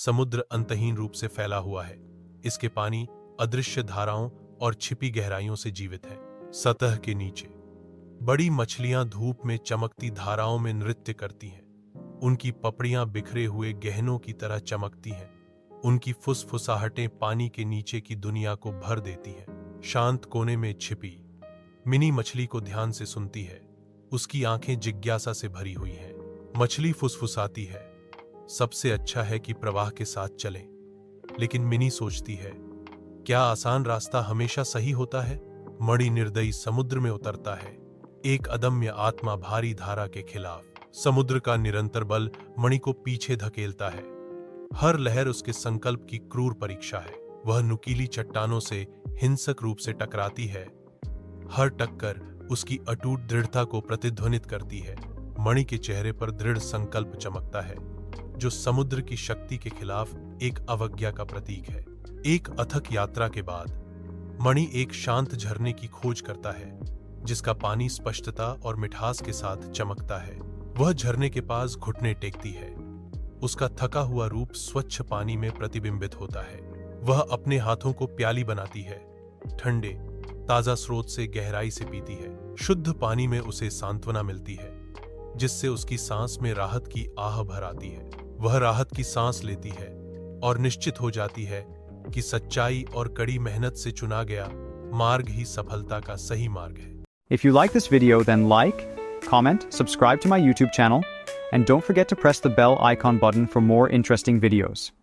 समुद्र अंतहीन रूप से फैला हुआ है। इसके पानी अदृश्य धाराओं और छिपी गहराइयों से जीवित है। सतह के नीचे बड़ी मछलियां धूप में चमकती धाराओं में नृत्य करती हैं। उनकी पपड़ियां बिखरे हुए गहनों की तरह चमकती हैं। उनकी फुसफुसाहटें पानी के नीचे की दुनिया को भर देती हैं। शांत कोने में छिपी मिनी मछली को ध्यान से सुनती है। उसकी आंखें जिज्ञासा से भरी हुई हैं। मछली फुसफुसाती है, सबसे अच्छा है कि प्रवाह के साथ चलें। लेकिन मिनी सोचती है, क्या आसान रास्ता हमेशा सही होता है? मणि निर्दयी समुद्र में उतरता है, एक अदम्य आत्मा भारी धारा के खिलाफ। समुद्र का निरंतर बल मणि को पीछे धकेलता है। हर लहर उसके संकल्प की क्रूर परीक्षा है। वह नुकीली चट्टानों से हिंसक रूप से टकराती है। हर टक्कर उसकी अटूट दृढ़ता को प्रतिध्वनित करती है। मणि के चेहरे पर दृढ़ संकल्प चमकता है, जो समुद्र की शक्ति के खिलाफ एक अवज्ञा का प्रतीक है। एक अथक यात्रा के बाद मणि एक शांत झरने की खोज करता है, जिसका पानी स्पष्टता और मिठास के साथ चमकता है। वह झरने के पास घुटने टेकती है। उसका थका हुआ रूप स्वच्छ पानी में प्रतिबिंबित होता है। वह अपने हाथों को प्याली बनाती है, ठंडे ताजा स्रोत से गहराई से पीती है। शुद्ध पानी में उसे सांत्वना मिलती है, जिससे उसकी सांस में राहत की आह भर आती है। वह राहत की सांस लेती है और निश्चित हो जाती है कि सच्चाई और कड़ी मेहनत से चुना गया मार्ग ही सफलता का सही मार्ग है। If you like this video, then like, comment, subscribe to my YouTube channel, and don't forget to press the bell icon button for more interesting videos.